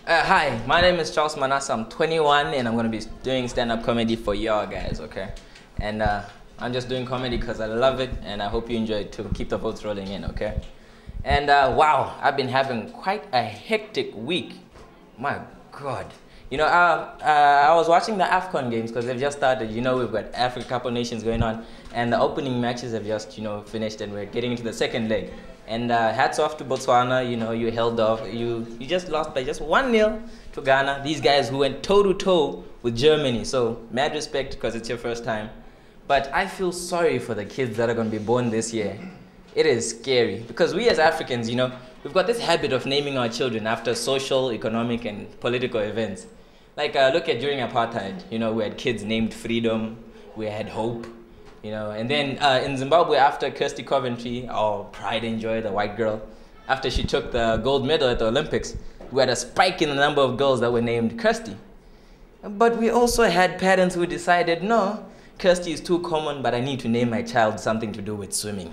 Hi, my name is Charles Manase. I'm 21 and I'm going to be doing stand-up comedy for y'all guys, okay? And I'm just doing comedy because I love it and I hope you enjoy it too. Keep the votes rolling in, okay? And wow, I've been having quite a hectic week. My God. You know, I was watching the AFCON games because they've just started. You know, we've got Africa Cup of Nations going on and the opening matches have just, finished and we're getting into the second leg. And hats off to Botswana, you held off. You just lost by just 1-0 to Ghana. These guys who went toe-to-toe with Germany. So, mad respect because it's your first time. But I feel sorry for the kids that are going to be born this year. It is scary because we as Africans, we've got this habit of naming our children after social, economic, and political events. Like, look at during apartheid, we had kids named Freedom, we had Hope. And then in Zimbabwe, after Kirsty Coventry, our pride and joy, the white girl, after she took the gold medal at the Olympics, we had a spike in the number of girls that were named Kirsty. But we also had parents who decided, no, Kirsty is too common, but I need to name my child something to do with swimming.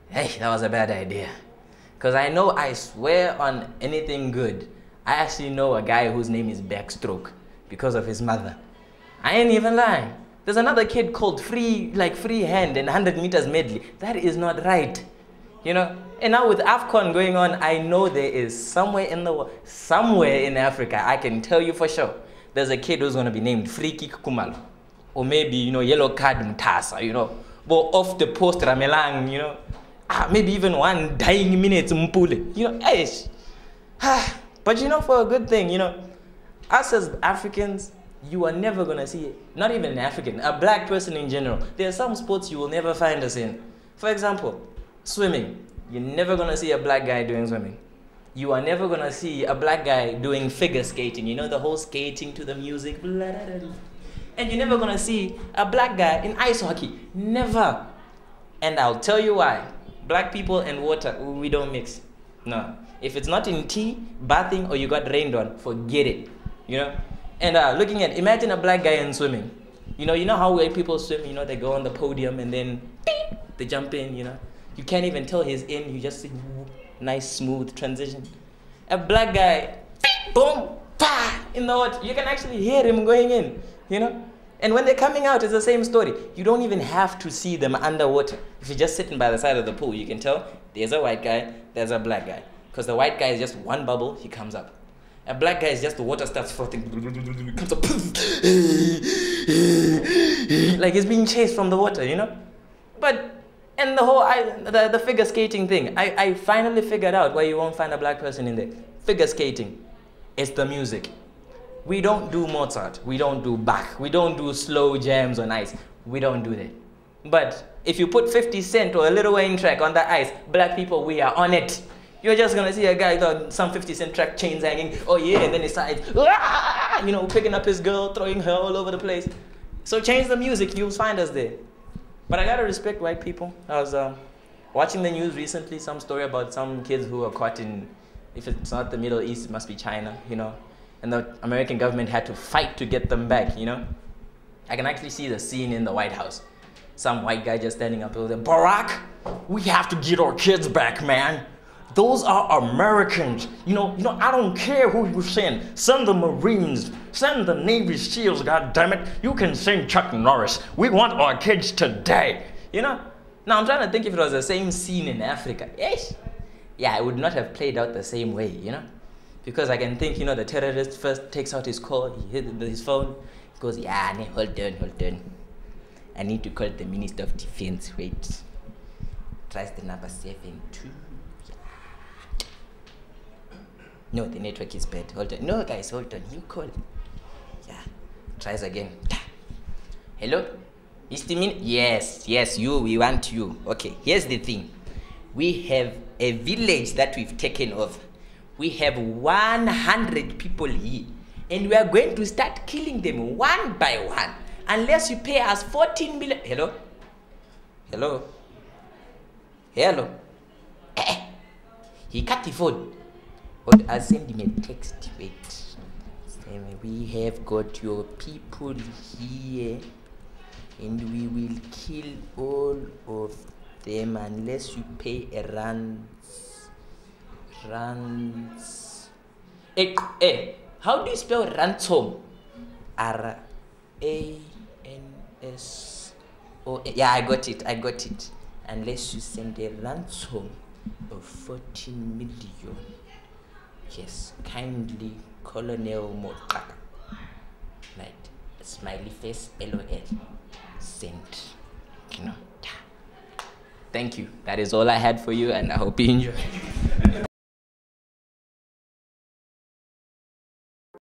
Hey, that was a bad idea. Because I swear on anything good, I actually know a guy whose name is Backstroke because of his mother. I ain't even lying. There's another kid called Free Hand and 100 meters medley. That is not right, And now with AFCON going on, I know there is somewhere in the world, somewhere in Africa, I can tell you for sure, there's a kid who's going to be named Free Kick Kumalo. Or maybe, Yellow Card Mtasa, But off the post Ramelang, maybe even one dying minute Mpule, eish. But for a good thing, us as Africans, you are never going to see, not even an African, a black person in general. There are some sports you will never find us in. For example, swimming. You're never going to see a black guy doing swimming. You are never going to see a black guy doing figure skating. The whole skating to the music. Blah, blah, blah. And you're never going to see a black guy in ice hockey. Never. And I'll tell you why. Black people and water, we don't mix. No. If it's not in tea, bathing, or you got rained on, forget it. And looking at, imagine a black guy in swimming. You know how white people swim, they go on the podium and then beep, they jump in, You can't even tell he's in, you just see nice smooth transition. A black guy, beep, boom, pa, in the water. You can actually hear him going in, And when they're coming out, it's the same story. You don't even have to see them underwater. If you're just sitting by the side of the pool, you can tell there's a white guy, there's a black guy. Because the white guy is just one bubble, he comes up. A black guy is just the water starts frothing, comes up, like he's being chased from the water, But, and the whole, the figure skating thing, I finally figured out why you won't find a black person in there. Figure skating, it's the music. We don't do Mozart, we don't do Bach, we don't do slow jams on ice. We don't do that. But if you put 50 Cent or a Lil Wayne track on the ice, black people, we are on it. You're just going to see a guy with some 50 Cent track, chains hanging, oh yeah, and then he starts, picking up his girl, throwing her all over the place. So change the music, you'll find us there. But I got to respect white people. I was watching the news recently, some story about some kids who were caught in, if it's not the Middle East, it must be China, And the American government had to fight to get them back, I can actually see the scene in the White House. Some white guy just standing up there, Barack, we have to get our kids back, man. Those are Americans. I don't care who you send. Send the Marines. Send the Navy SEALs, goddammit. You can send Chuck Norris. We want our kids today. Now I'm trying to think if it was the same scene in Africa. Yes. Yeah, it would not have played out the same way, Because I can think, the terrorist first takes out his call, he hit his phone, he goes, yeah, hold on. I need to call the Minister of Defense, wait. Tries the number 72. No, the network is bad. Hold on. No, guys, hold on. You call. Yeah. Tries again. Hello? Is the Yes, you. We want you. Okay, here's the thing. We have a village that we've taken over. We have 100 people here. And we are going to start killing them one by one. Unless you pay us 14 million. Hello? Hello? Hello? He cut the phone. But I'll send him a text. Wait. We have got your people here. And we will kill all of them unless you pay a runs. How do you spell ransom? R-A-N-S-O. Yeah, I got it. Unless you send a ransom of 14 million. Yes, kindly, Colonel Mokaka. Right. Smiley face, LOL. Send. You know. Thank you. That is all I had for you, and I hope you enjoy.